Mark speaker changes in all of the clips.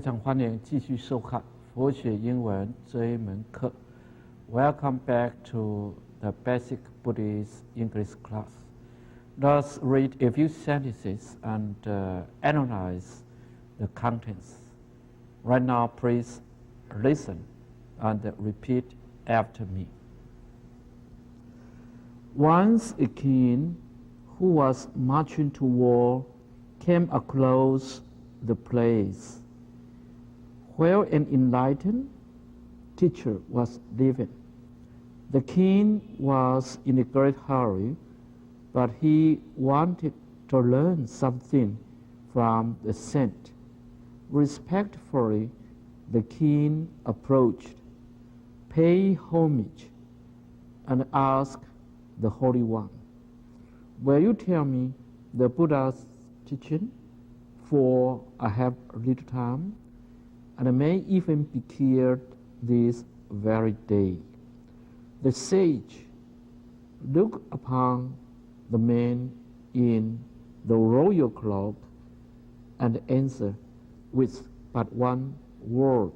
Speaker 1: 非常欢迎继续收看佛学英文这一门课。Welcome back to the basic Buddhist English class. Let's read a few sentences and analyze the contents. Right now, please listen and repeat after me. Once a king who was marching to war came across the place where an enlightened teacher was living. The king was in a great hurry, but he wanted to learn something from the saint. Respectfully, the king approached, paid homage, and asked the Holy One, "Will you tell me the Buddha's teaching? For I have little time, and I may even be killed this very day." The sage looked upon the man in the royal cloak and answered with but one word,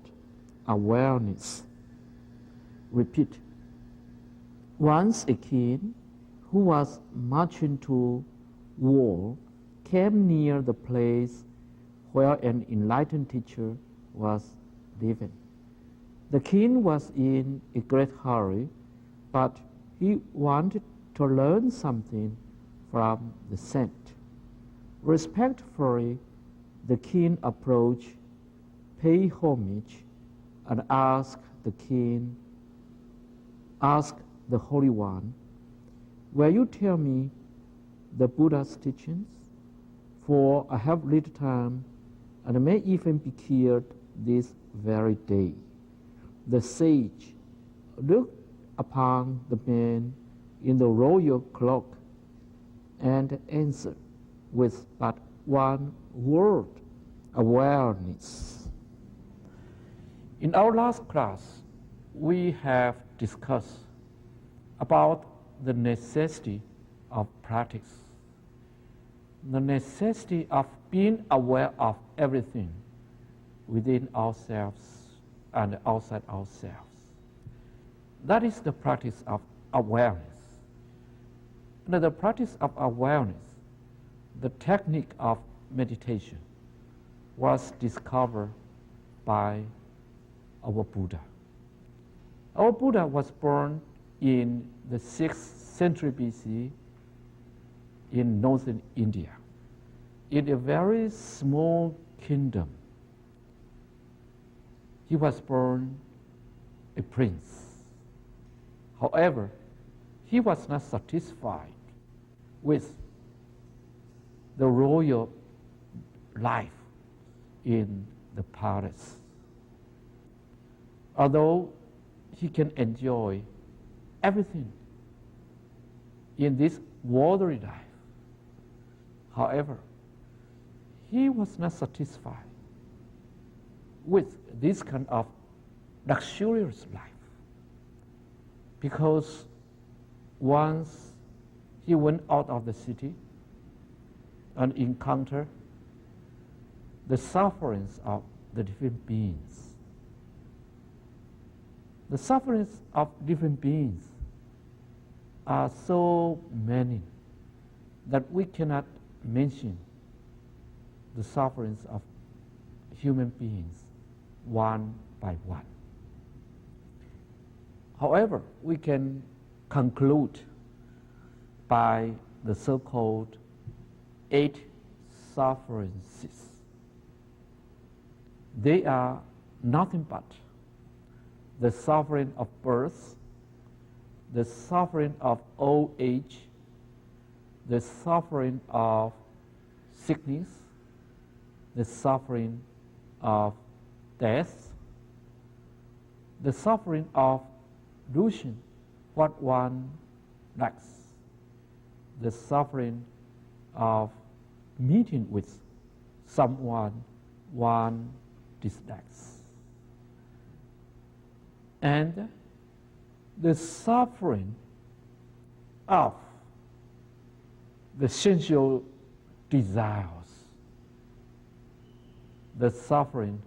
Speaker 1: awareness. Repeat. Once a king who was marching to war came near the place where an enlightened teacher was living. The king was in a great hurry, but he wanted to learn something from the saint. Respectfully, the king approached, paid homage, and asked the Holy One, "Will you tell me the Buddha's teachings? For I have little time, and I may even be killed this very day." The sage looked upon the man in the royal cloak and answered with but one word, awareness. In our last class, we have discussed about the necessity of practice, the necessity of being aware of everything within ourselves and outside ourselves. That is the practice of awareness. And the practice of awareness, the technique of meditation, was discovered by our Buddha. Our Buddha was born in the 6th century BC in northern India, in a very small kingdom. He was born a prince. However, he was not satisfied with the royal life in the palace. Although he can enjoy everything in this worldly life, however, he was not satisfied with this kind of luxurious life, because once he went out of the city and encountered the sufferings of the different beings. The sufferings of different beings are so many that we cannot mention the sufferings of human beings one by one. However, we can conclude by the so-called 8 sufferings. They are nothing but the suffering of birth, the suffering of old age, the suffering of sickness, the suffering of death, the suffering of losing what one lacks, the suffering of meeting with someone one dislikes, and the suffering of the sensual desires, the suffering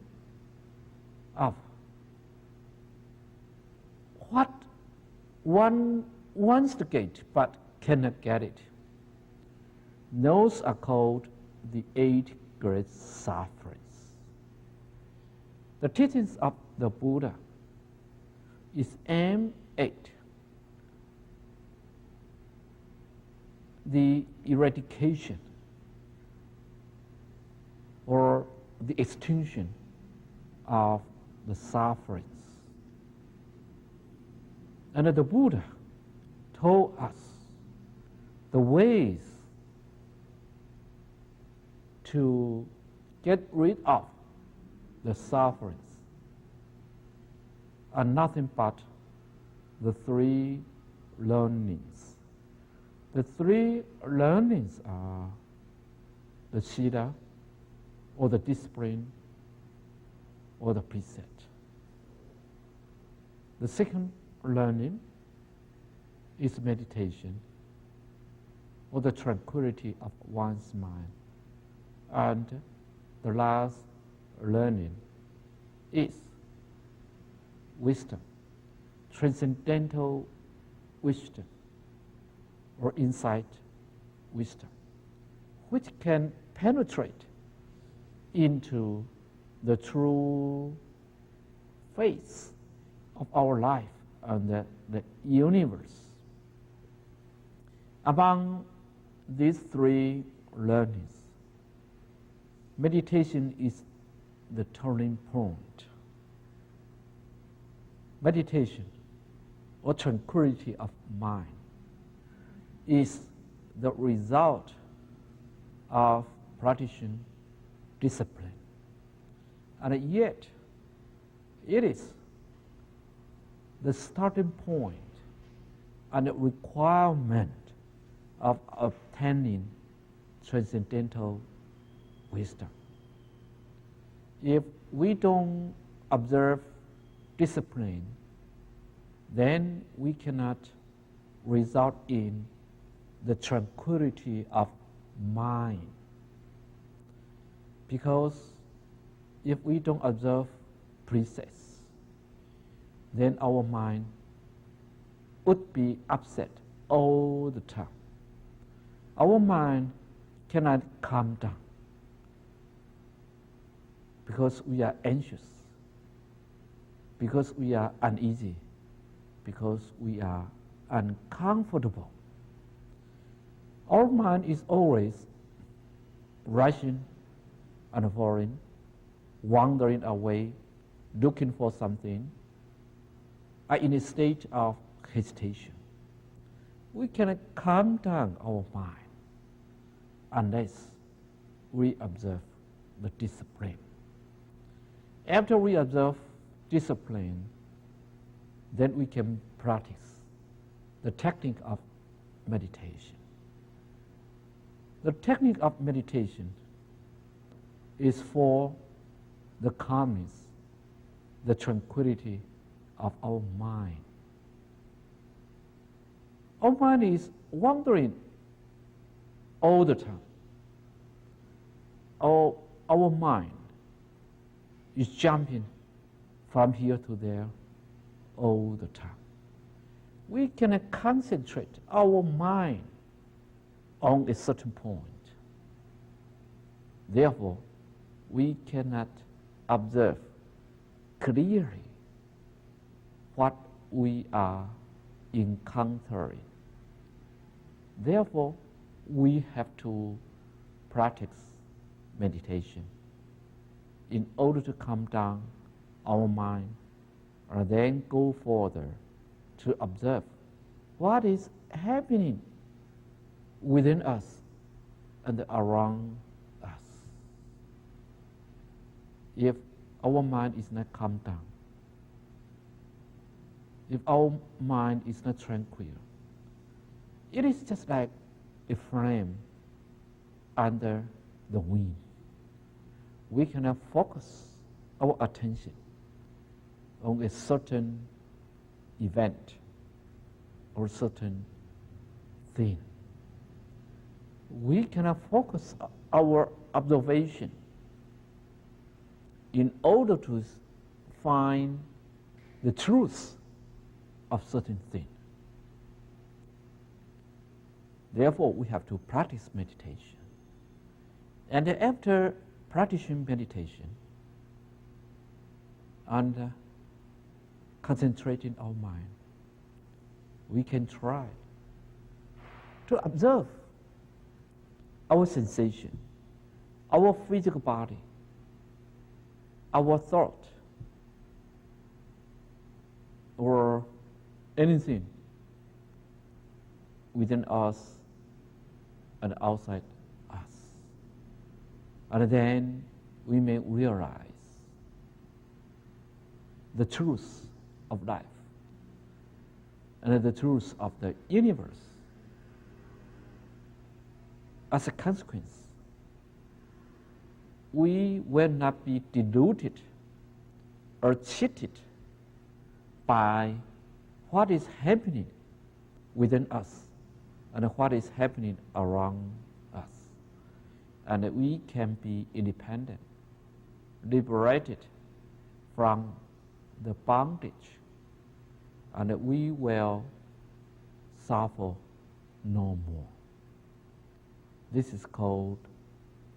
Speaker 1: of what one wants to get but cannot get it. Those are called the 8 great sufferings. The teachings of the Buddha is aimed at the eradication or the extinction of the sufferings. And the Buddha told us the ways to get rid of the sufferings are nothing but the 3 learnings. The 3 learnings are the Sila, or the discipline, or the precept. The second learning is meditation, or the tranquility of one's mind. And the last learning is wisdom, transcendental wisdom, or insight wisdom, which can penetrate into the true face of our life and the universe. Among these 3 learnings, meditation is the turning point. Meditation, or tranquility of mind, is the result of practicing discipline. And yet, it is the starting point and the requirement of obtaining transcendental wisdom. If we don't observe discipline, then we cannot result in the tranquility of mind. Because if we don't observe precepts, then our mind would be upset all the time. Our mind cannot calm down because we are anxious, because we are uneasy, because we are uncomfortable. Our mind is always rushing and falling, wandering away, looking for something, are in a state of hesitation. We cannot calm down our mind unless we observe the discipline. After we observe discipline, then we can practice the technique of meditation. The technique of meditation is for the calmness, the tranquility of our mind. Our mind is wandering all the time. Our mind is jumping from here to there all the time. We cannot concentrate our mind on a certain point. Therefore, we cannot observe clearly what we are encountering. Therefore, we have to practice meditation in order to calm down our mind and then go further to observe what is happening within us and around us. If our mind is not calmed down, if our mind is not tranquil, it is just like a flame under the wind. We cannot focus our attention on a certain event or certain thing. We cannot focus our observation in order to find the truth of certain things. Therefore, we have to practice meditation. And after practicing meditation and concentrating our mind, we can try to observe our sensation, our physical body, our thought, or anything within us and outside us. And then we may realize the truth of life and the truth of the universe. As a consequence, we will not be deluded or cheated by what is happening within us and what is happening around us. And we can be independent, liberated from the bondage, and we will suffer no more. This is called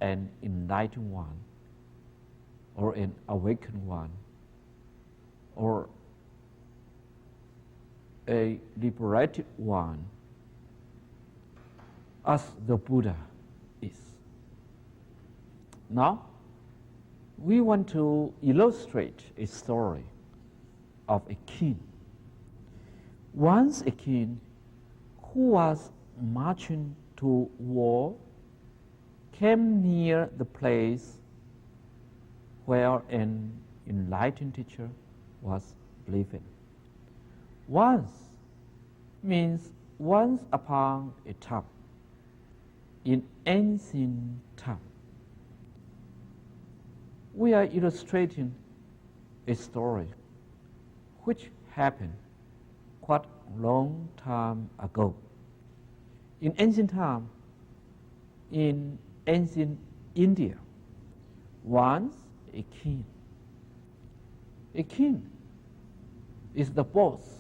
Speaker 1: an enlightened one, or an awakened one, or a liberated one, as the Buddha is. Now, we want to illustrate a story of a king. Once a king who was marching to war came near the place where an enlightened teacher was living. Once means once upon a time, in ancient time. We are illustrating a story which happened quite a long time ago. In ancient time, in ancient India, once a king. A king is the boss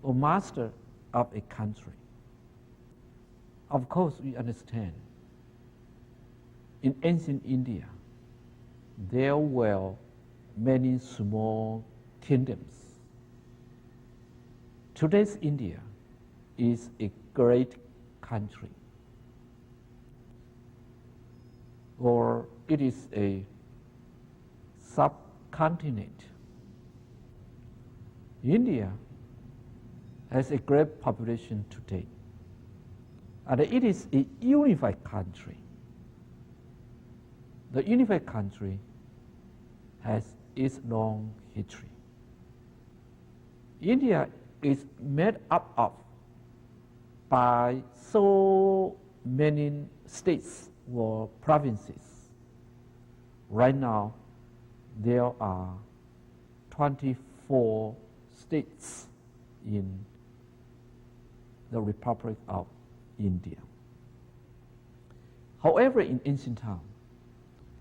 Speaker 1: or master of a country. Of course, we understand. In ancient India, there were many small kingdoms. Today's India is a great country, or it is a subcontinent. India has a great population today, and it is a unified country. The unified country has its long history. India is made up of by so many states or provinces. Right now, there are 24 states in the Republic of India. However, in ancient times,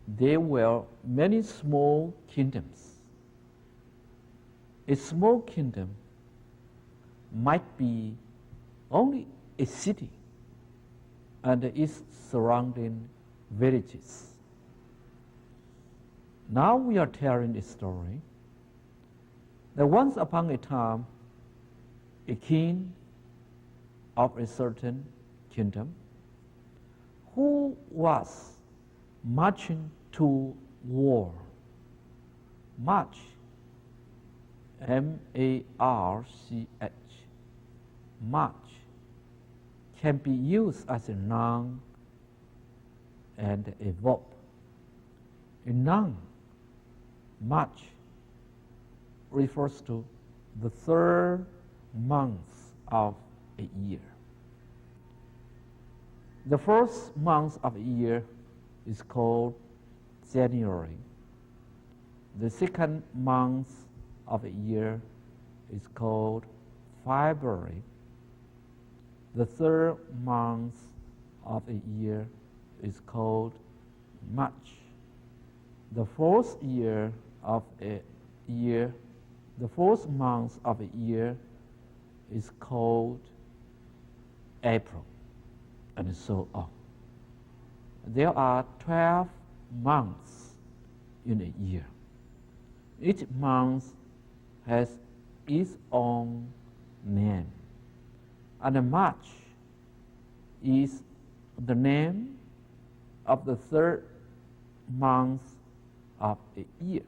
Speaker 1: there were many small kingdoms. A small kingdom might be only a city and its surrounding villages. Now we are telling a story that once upon a time, a king of a certain kingdom who was marching to war. March, M-A-R-C-H. March can be used as a noun and a verb. A noun, March, refers to the third month of a year. The first month of a year is called January. The second month of a year is called February. The third month of a year is called March. The fourth year of a year, the fourth month of a year is called April, and so on. There are 12 months in a year. Each month has its own name, and March is the name of the third month of a year.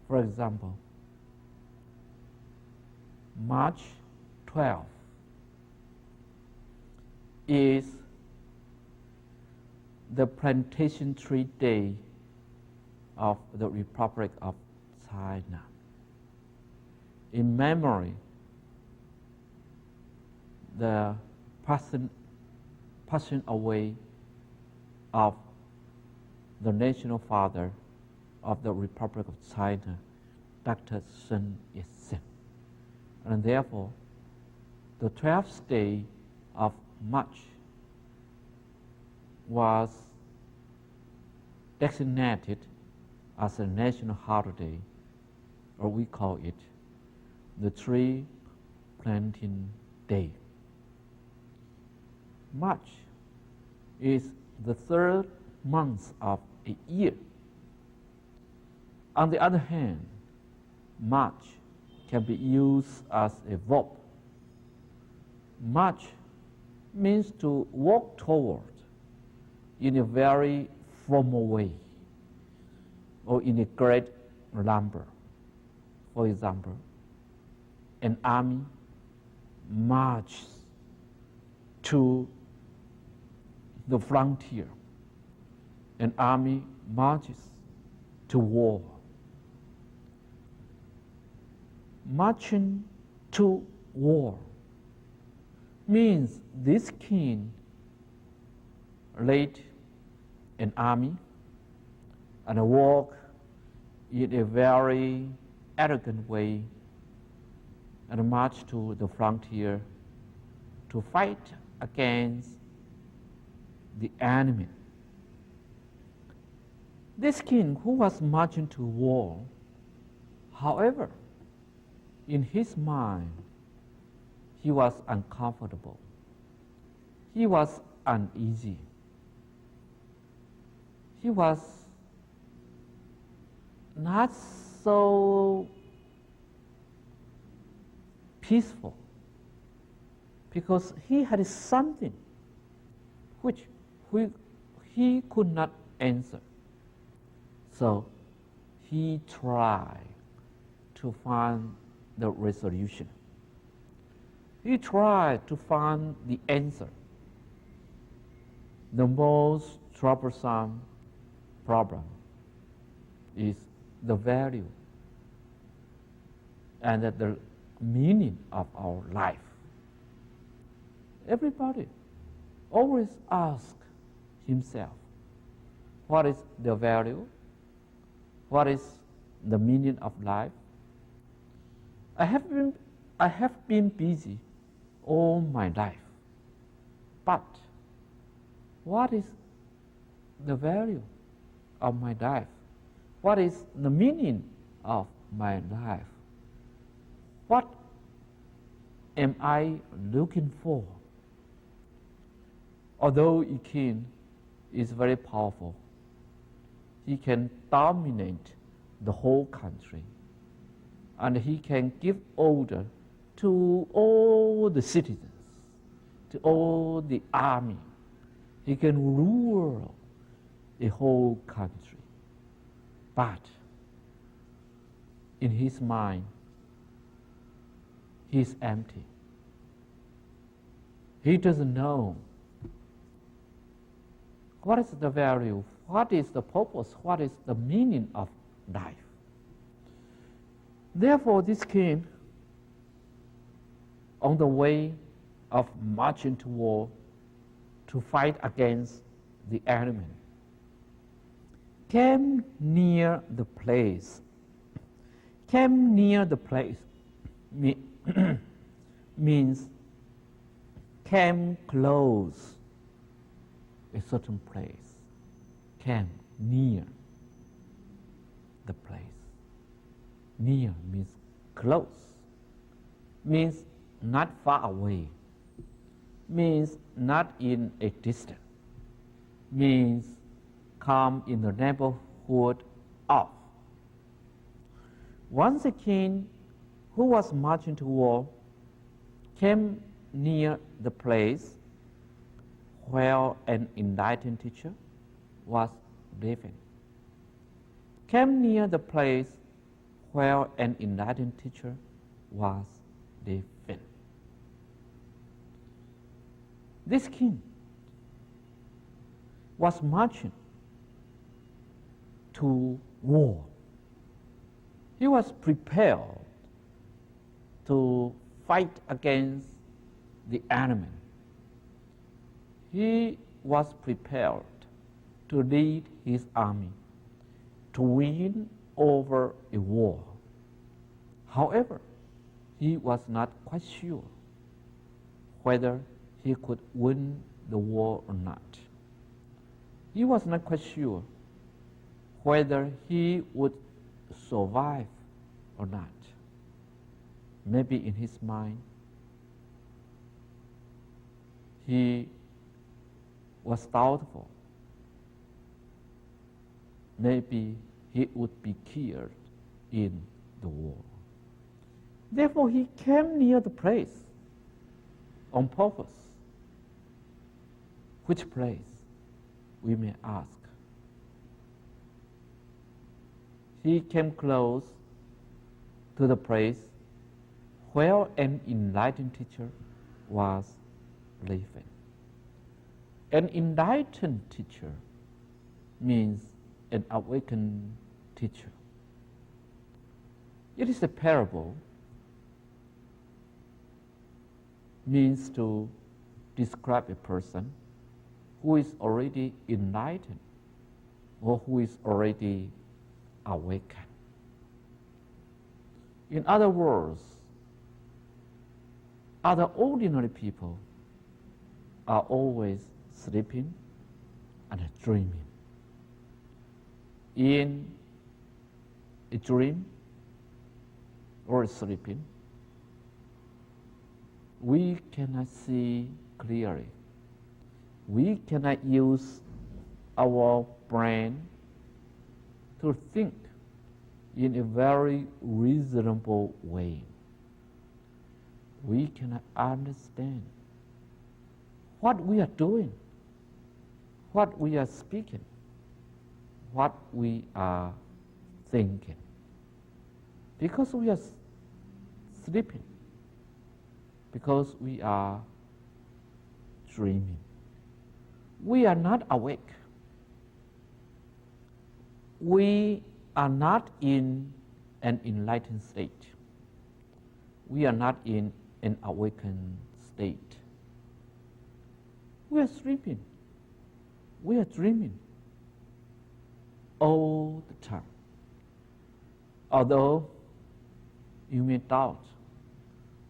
Speaker 1: For example, March 12th is the plantation tree day of the Republic of China, in memory the passing away of the national father of the Republic of China, Dr. Sun Yat-sen. And therefore, the 12th day of March was designated as a national holiday, or we call it the Tree Planting Day. March is the third month of a year. On the other hand, March can be used as a verb. March means to walk toward in a very formal way or in a great number. For example, an army marches to the frontier. An army marches to war. Marching to war means this king led an army and walked in a very elegant way and marched to the frontier to fight against the enemy. This king who was marching to war, however, in his mind, he was uncomfortable. He was uneasy. He was not so peaceful because he had something which he could not answer. So he tried to find the resolution. He tried to find the answer. The most troublesome problem is the value and the meaning of our life. Everybody always asks himself, what is the value? What is the meaning of life? I have been busy all my life, but what is the value of my life? What is the meaning of my life? What am I looking for? Although a king is very powerful, he can dominate the whole country, and he can give order to all the citizens, to all the army. He can rule a whole country. But in his mind, he is empty. He doesn't know what is the value, what is the purpose, what is the meaning of life. Therefore, this king, on the way of marching to war to fight against the enemy, came near the place. Came near the place means came close a certain place. Came near. the place. Near means close, means not far away, means not in a distance, means come in the neighborhood of. Once a king who was marching to war came near the place where an enlightened teacher was living. Came near the place where an enlightened teacher was living. This king was marching to war. He was prepared to fight against the enemy. He was prepared to lead his army to win over a war. However, he was not quite sure whether he could win the war or not. He was not quite sure whether he would survive or not. Maybe in his mind, he was doubtful. Maybe he would be killed in the war. Therefore, he came near the place on purpose. Which place, we may ask? He came close to the place where an enlightened teacher was living. An enlightened teacher means an awakened teacher. It is a parable, means to describe a person who is already enlightened or who is already awakened. In other words, other ordinary people are always sleeping and dreaming. In a dream or sleeping, we cannot see clearly. We cannot use our brain to think in a very reasonable way. We cannot understand what we are doing, what we are speaking, what we are thinking, because we are sleeping, because we are dreaming. We are not awake. We are not in an enlightened state. We are not in an awakened state. We are sleeping. We are dreaming all the time. Although you may doubt,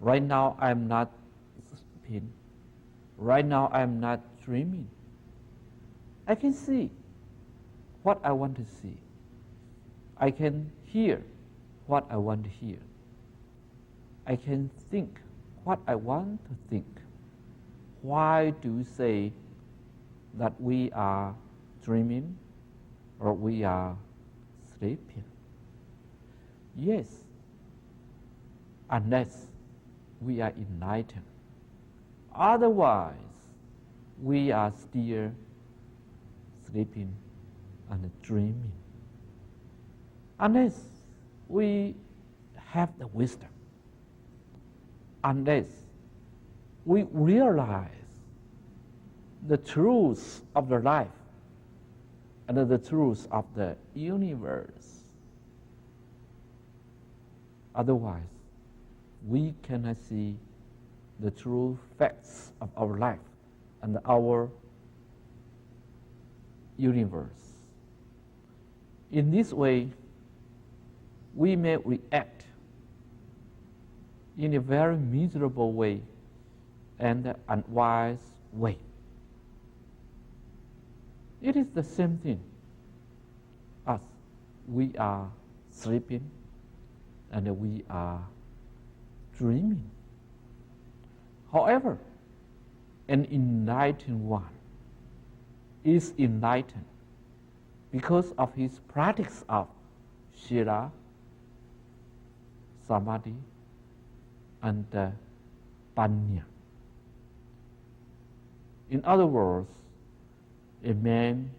Speaker 1: right now I'm not sleeping. Right now I'm not dreaming. I can see what I want to see. I can hear what I want to hear. I can think what I want to think. Why do you say that we are dreaming or we are sleeping? Yes, unless we are enlightened. Otherwise, we are still sleeping and dreaming. Unless we have the wisdom, unless we realize the truths of the life and the truths of the universe. Otherwise, we cannot see the true facts of our life and our universe. In this way, we may react in a very miserable way and unwise way. It is the same thing as we are sleeping, and we are dreaming. However, an enlightened one is enlightened because of his practice of Shila, Samadhi, and Panya. In other words, a man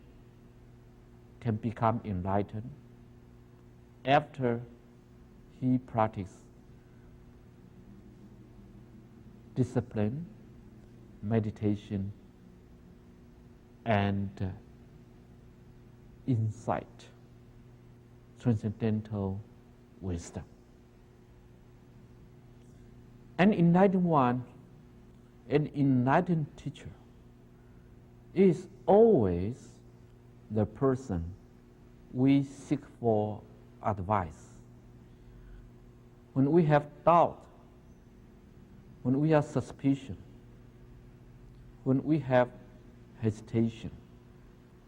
Speaker 1: can become enlightened after he practices discipline, meditation, and insight, transcendental wisdom. An enlightened one, an enlightened teacher, is always the person we seek for advice. When we have doubt, when we have suspicion, when we have hesitation,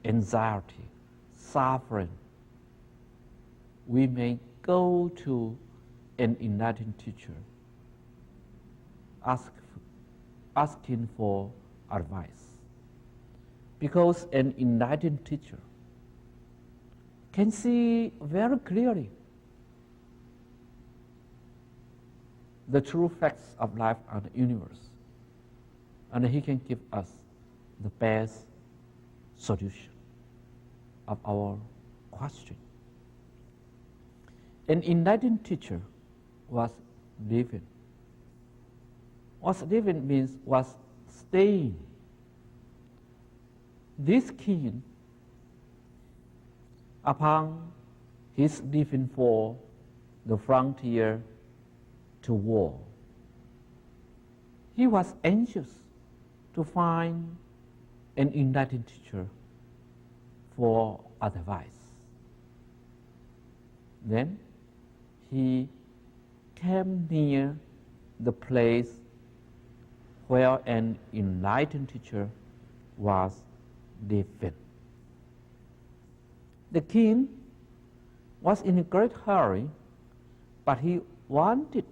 Speaker 1: anxiety, suffering, we may go to an enlightened teacher asking for advice. Because an enlightened teacher can see very clearly the true facts of life and the universe, and he can give us the best solution of our question. An enlightened teacher was living. Was living means was staying. This king, upon his leaving for the frontier to war, he was anxious to find an enlightened teacher for advice. Then he came near the place where an enlightened teacher was living. The king was in a great hurry, but he wanted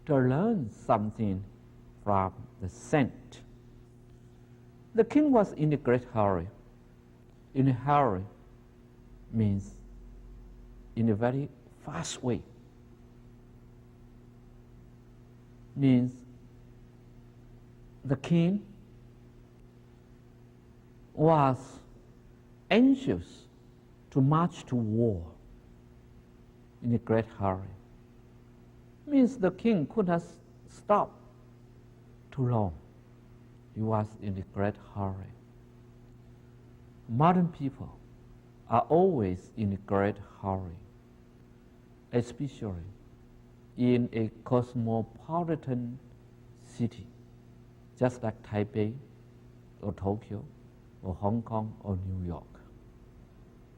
Speaker 1: to learn something from the saint. The king was in a great hurry. In a hurry means in a very fast way. Means the king was anxious to march to war in a great hurry. Means the king could not stop too long. He was in a great hurry. Modern people are always in a great hurry, especially in a cosmopolitan city, just like Taipei or Tokyo or Hong Kong or New York.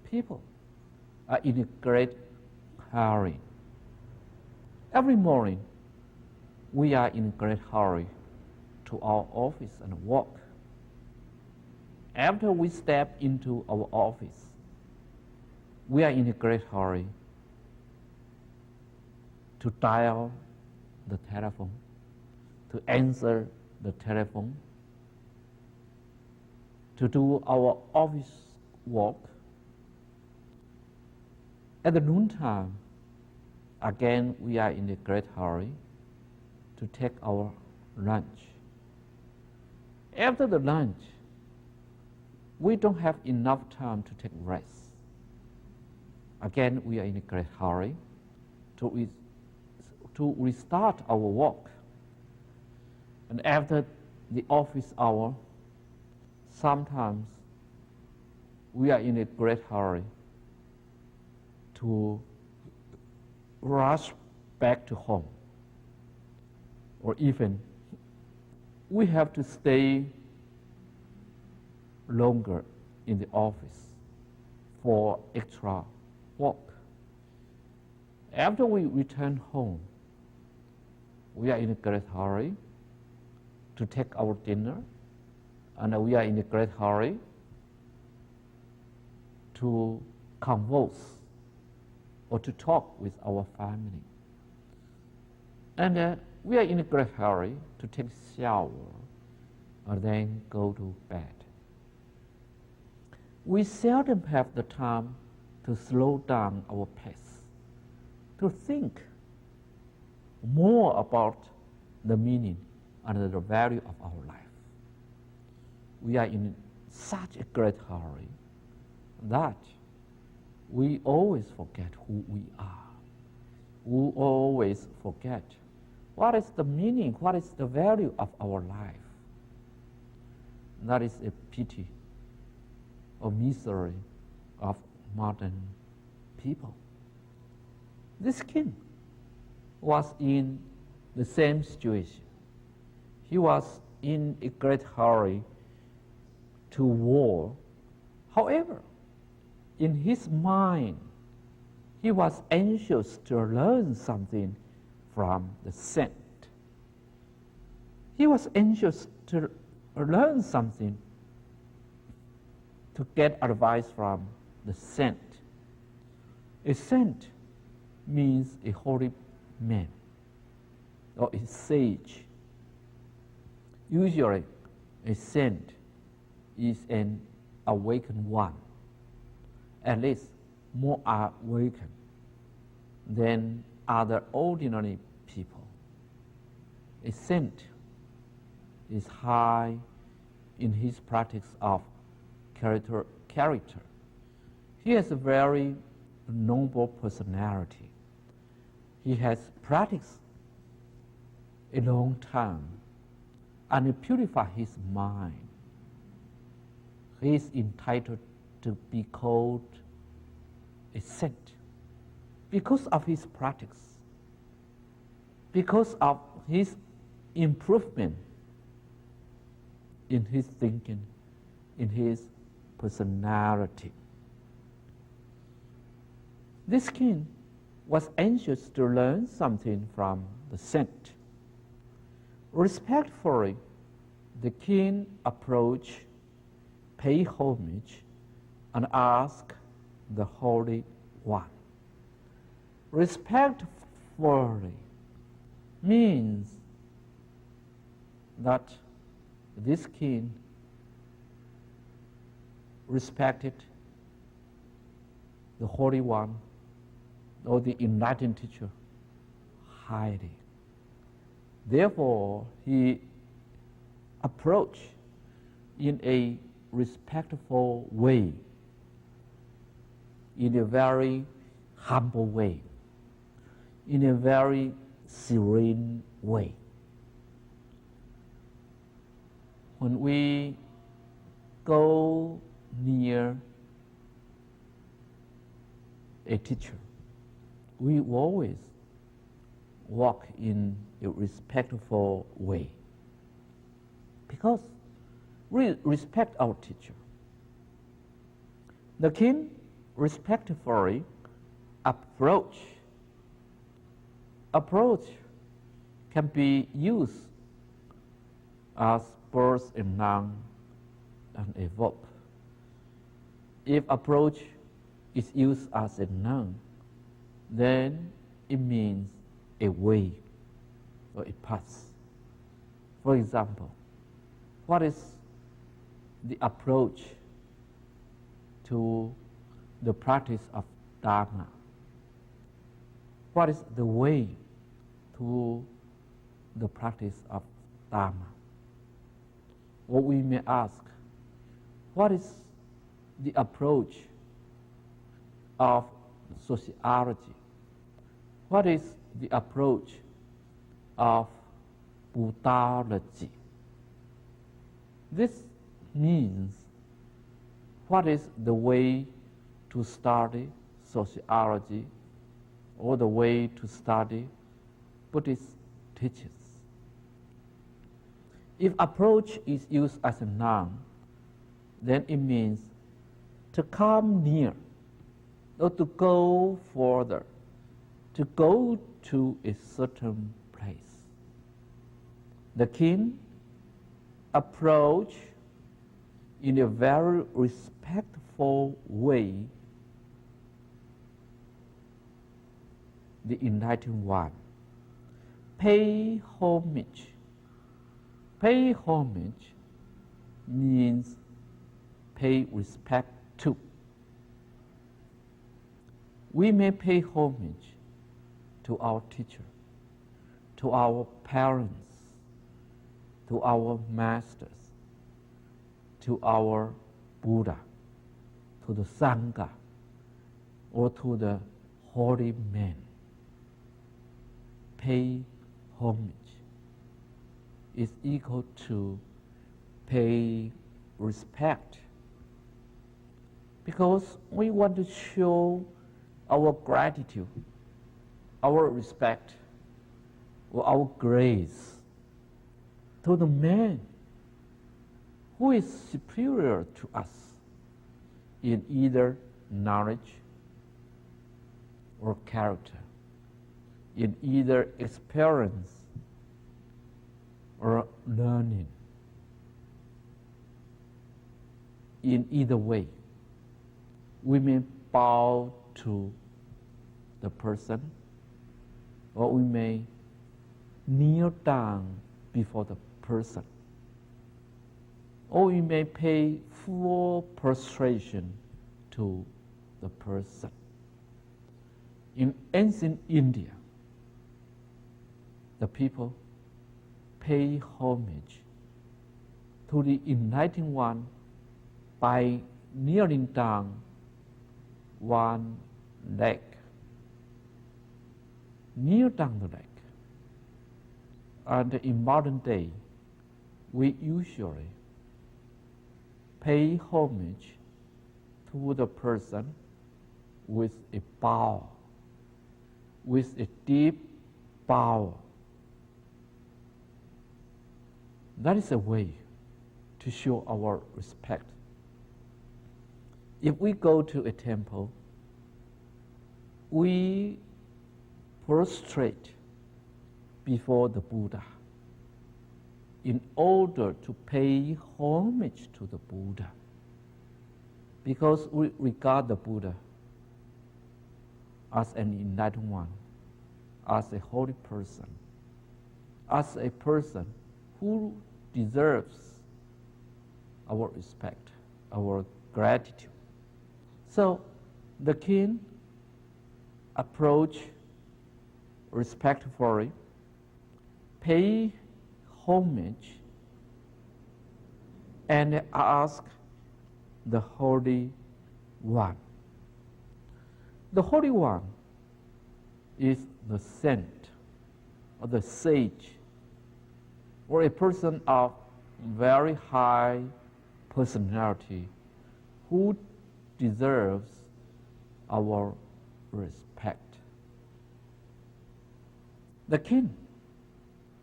Speaker 1: People are in a great hurry. Every morning, we are in a great hurry to our office and work. After we step into our office, we are in a great hurry to dial the telephone, to answer the telephone, to do our office work. At the noontime, again, we are in a great hurry to take our lunch. After the lunch, we don't have enough time to take rest. Again, we are in a great hurry to restart our work. And after the office hour, sometimes we are in a great hurry to rush back to home. Or even we have to stay longer in the office for extra work. After we return home, we are in a great hurry to take our dinner, and we are in a great hurry to converse or to talk with our family. And we are in a great hurry to take a shower or then go to bed. We seldom have the time to slow down our pace, to think more about the meaning and the value of our life. We are in such a great hurry that we always forget who we are. We always forget what is the meaning, what is the value of our life. That is a pity or misery of modern people. This king was in the same situation. He was in a great hurry to war. However, in his mind, he was anxious to learn something from the saint. He was anxious to learn something, to get advice from the saint. A saint means a holy man or a sage. Usually, a saint is an awakened one, at least more awakened than other ordinary people. A saint is high in his practice of character. He has a very noble personality. He has practiced a long time and purified his mind. He is entitled to be called a saint because of his practice, because of his improvement in his thinking, in his personality. This king was anxious to learn something from the saint. Respectfully, the king approached, paid homage, and asked the Holy One. Respectfully means that this king respected the Holy One or the enlightened teacher highly. Therefore, he approached in a respectful way, in a very humble way, in a very serene way. When we go near a teacher, we always walk in a respectful way because we respect our teacher. The king respectfully approach can be used as both a noun and a verb. If approach is used as a noun, then it means a way or a path. For example, what is the approach to the practice of Dharma? What is the way to the practice of Dharma? Or we may ask, what is the approach of sociology? What is the approach of Buddhology? This means what is the way to study sociology or the way to study Buddhist teachings. If approach is used as a noun, then it means to come near or to go further, to go to a certain place. The king approached in a very respectful way the Enlightened One. Pay homage. Pay homage means pay respect to. We may pay homage to our teacher, to our parents, to our masters, to our Buddha, to the Sangha, or to the holy man. Pay homage is equal to pay respect, because we want to show our gratitude, our respect, or our grace to the man who is superior to us in either knowledge or character, in either experience or learning. In either way, we may bow to the person, or we may kneel down before the person, or we may pay full prostration to the person. In ancient India, the people pay homage to the Enlightened One by kneeling down one leg. Kneel down the leg. And in modern day, we usually pay homage to the person with a bow, with a deep bow. That is a way to show our respect. If we go to a temple, we prostrate before the Buddha in order to pay homage to the Buddha, because we regard the Buddha as an enlightened one, as a holy person, as a person who deserves our respect, our gratitude. So the king approached respectfully, pay homage, and ask the Holy One. The Holy One is the saint or the sage, or a person of very high personality who deserves our respect. The king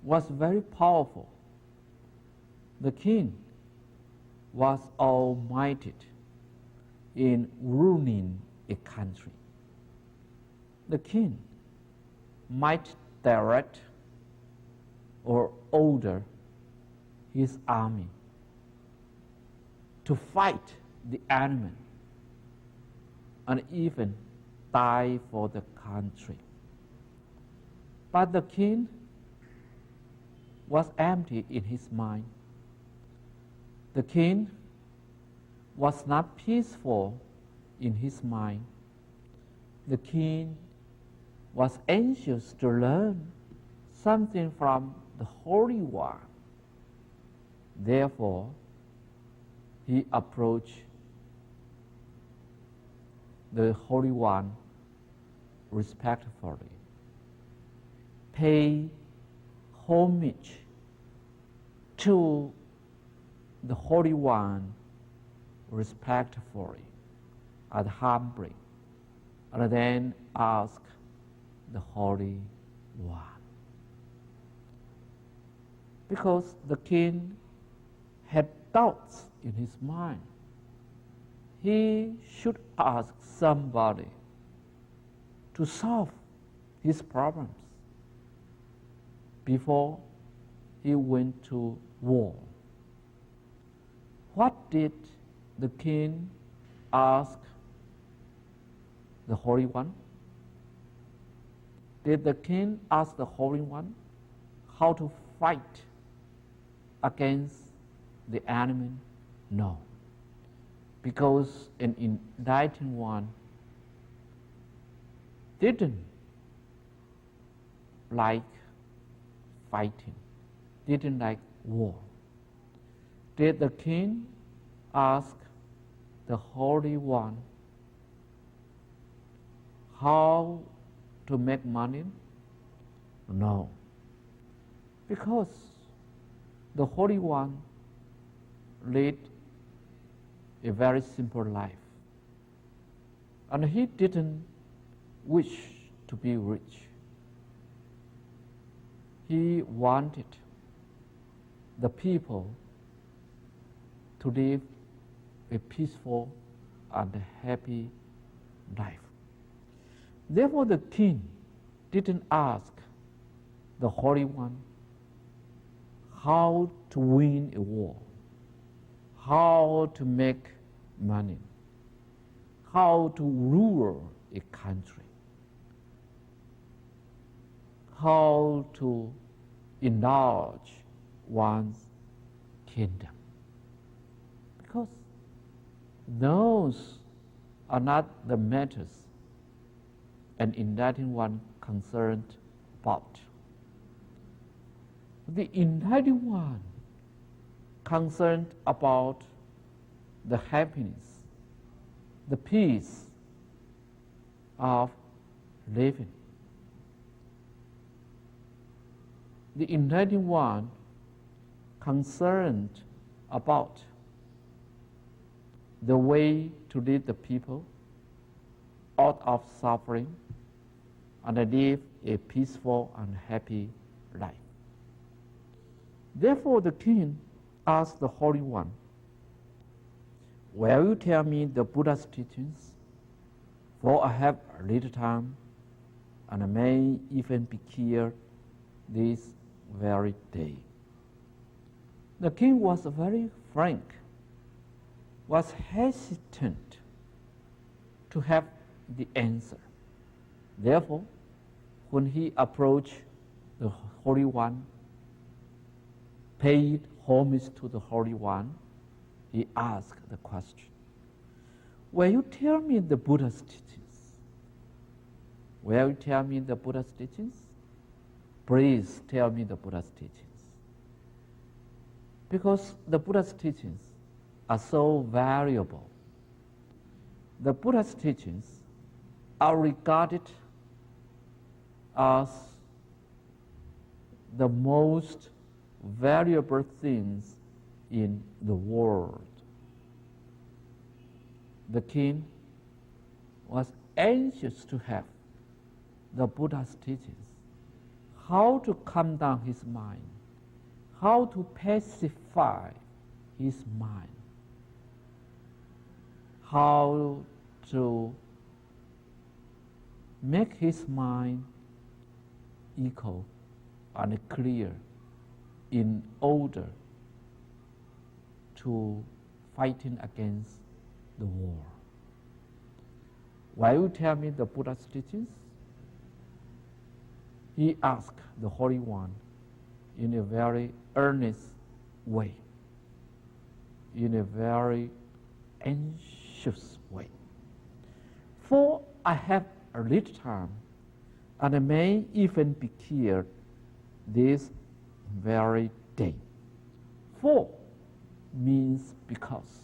Speaker 1: was very powerful. The king was almighty in ruling a country. The king might direct or order his army to fight the enemy and even die for the country. But the king was empty in his mind. The king was not peaceful in his mind. The king was anxious to learn something from the Holy One. Therefore, he approached the Holy One respectfully, pay homage to the Holy One respectfully and humbly, and then ask the Holy One. Because the king had doubts in his mind, he should ask somebody to solve his problems before he went to war. What did the king ask the Holy One? Did the king ask the Holy One how to fight against the enemy? No. Because an enlightened one didn't like fighting, didn't like war. Did the king ask the Holy One how to make money? No. Because the Holy One led a very simple life. And he didn't wish to be rich. He wanted the people to live a peaceful and happy life. Therefore, the king didn't ask the Holy One how to win a war, how to make money, how to rule a country, how to enlarge one's kingdom. Because those are not the matters an enlightened one concerned about. The enlightened one concerned about the happiness, the peace of living. The enlightened one concerned about the way to lead the people out of suffering and live a peaceful and happy life. Therefore, the king asked the Holy One, "Will you tell me the Buddha's teachings? For I have little time, and I may even be here this very day." The king was very frank, was hesitant to have the answer. Therefore, when he approached the Holy One, paid homage to the Holy One, he asked the question, "Will you tell me the Buddha's teachings? Will you tell me the Buddha's teachings? Please tell me the Buddha's teachings." Because the Buddha's teachings are so valuable. The Buddha's teachings are regarded as the most valuable things in the world. The king was anxious to have the Buddha's teachings, how to calm down his mind, how to pacify his mind, how to make his mind equal and clear in order to fighting against the war. Will you tell me the Buddha's teachings? He asked the Holy One in a very earnest way, in a very anxious way. For I have a little time, and I may even be here this very day. For means because.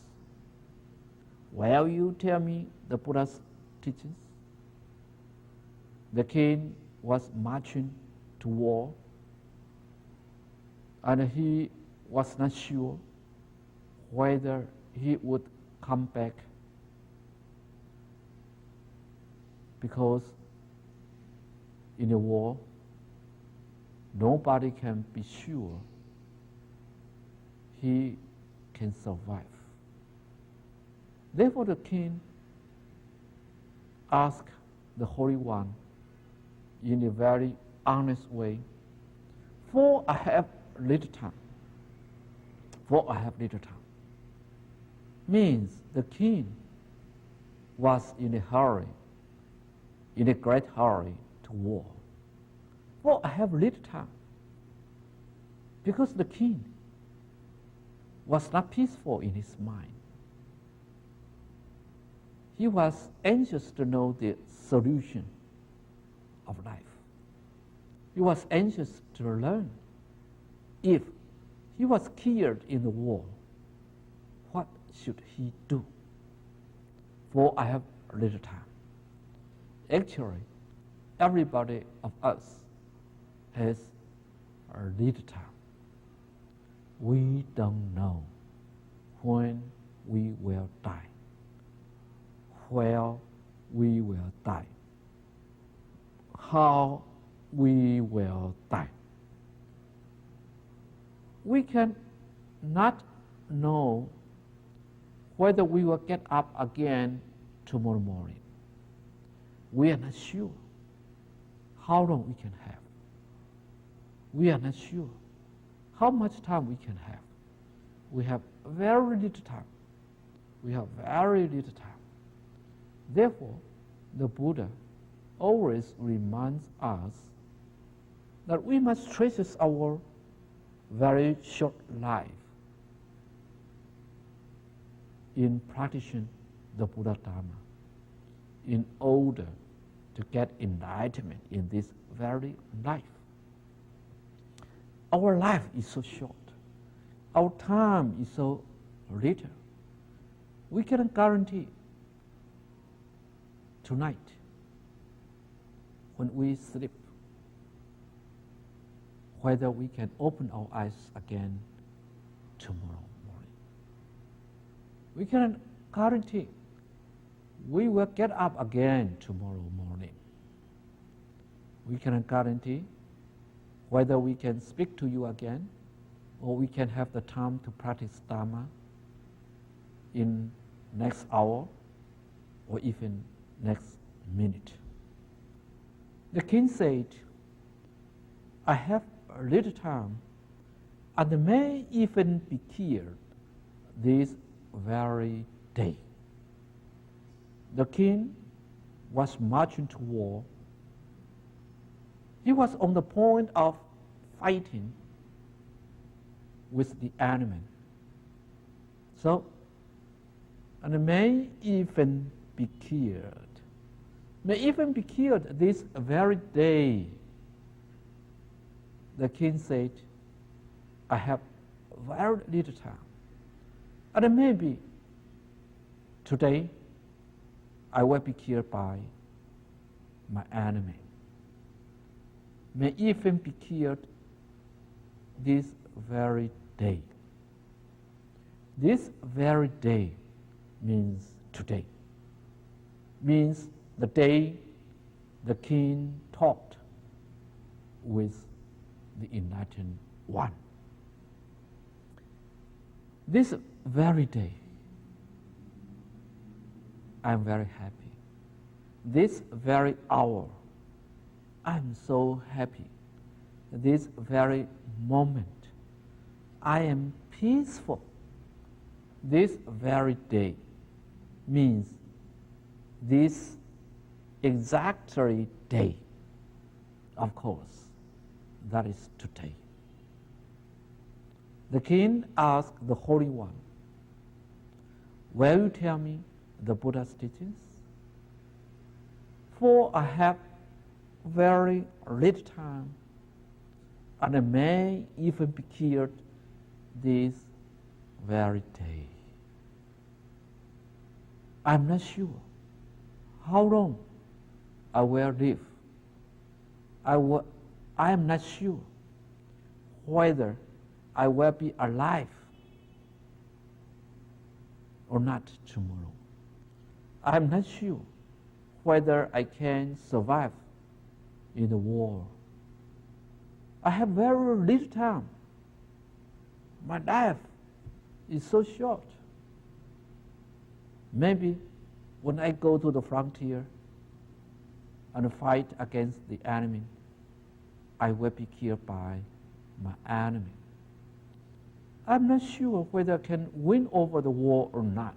Speaker 1: Will you tell me the Buddha's teachings? The king was marching to war, and he was not sure whether he would come back, because in a war, nobody can be sure he can survive. Therefore, the king asked the Holy One in a very honest way, "For I have little time." For I have little time means the king was in a hurry, in a great hurry to war. For I have little time. Because the king was not peaceful in his mind. He was anxious to know the solution of life. He was anxious to learn if he was killed in the war, what should he do? For I have little time. Actually, everybody of us has a little time. We don't know when we will die, where we will die, how we will die. We can not know whether we will get up again tomorrow morning. We are not sure how long we can have. We are not sure how much time we can have. We have very little time. We have very little time. Therefore, the Buddha always reminds us that we must treasure our very short life in practicing the Buddha Dharma in order to get enlightenment in this very life. Our life is so short. Our time is so little. We cannot guarantee tonight when we sleep whether we can open our eyes again tomorrow morning. We cannot guarantee we will get up again tomorrow morning. We cannot guarantee whether we can speak to you again or we can have the time to practice Dharma in next hour or even next minute. The king said, I have a little time and may even be killed this very day. The king was marching to war. He was on the point of fighting with the enemy. So, and may even be killed. May even be killed this very day. The king said, I have very little time. And maybe today I will be killed by my enemy. May even be killed this very day. This very day means today. Means the day the king talked with the enlightened one. This very day, I am very happy. This very hour, I am so happy. This very moment, I am peaceful. This very day means this exactly day. Of course, that is today. The king asked the Holy One, will you tell me the Buddha's teachings? For I have very little time and I may even be killed this very day. I'm not sure how long I will live. I am not sure whether I will be alive or not tomorrow. I am not sure whether I can survive in the war. I have very little time. My life is so short. Maybe when I go to the frontier and fight against the enemy, I will be killed by my enemy. I'm not sure whether I can win over the war or not.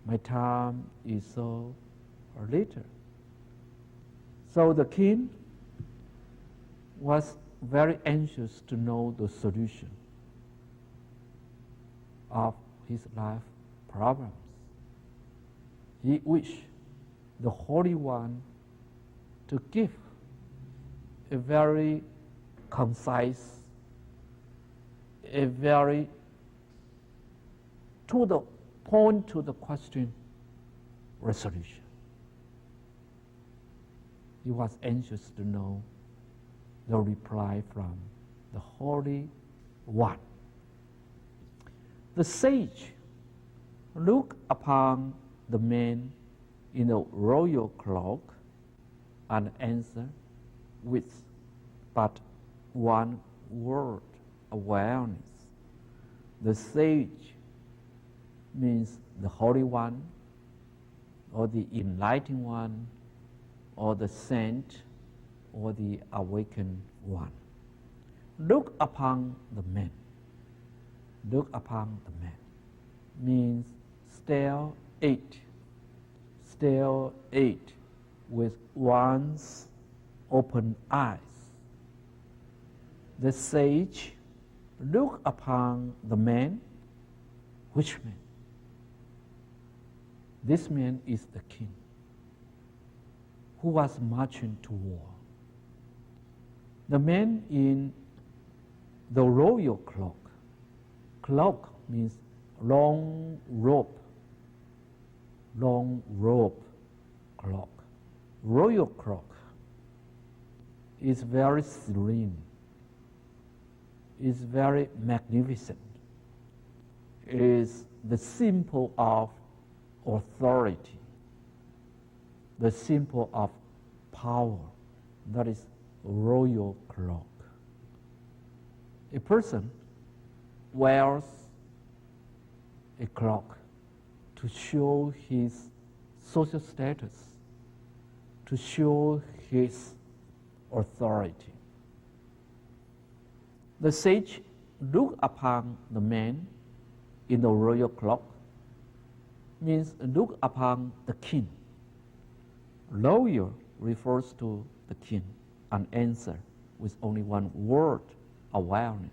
Speaker 1: My time is so little. So the king was very anxious to know the solution of his life problems. He wished the Holy One to give a very concise, a very to the point to the question resolution. He was anxious to know the reply from the Holy One. The sage looked upon the man in a royal cloak and answered with but one word, awareness. The sage means the Holy One, or the enlightened one, or the saint, or the awakened one. Look upon the man. Look upon the man means stare it with one's open eyes. The sage looked upon the man. Which man? This man is the king who was marching to war. The man in the royal cloak. Cloak means long robe, cloak. Royal cloak is very serene, is very magnificent, is the symbol of authority, the symbol of power. That is royal cloak. A person wears a cloak to show his social status, to show his authority. The sage looked upon the man in the royal cloak, means look upon the king. Lawyer refers to the king and answer with only one word, awareness.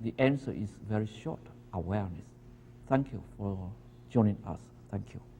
Speaker 1: The answer is very short, awareness. Thank you for joining us. Thank you.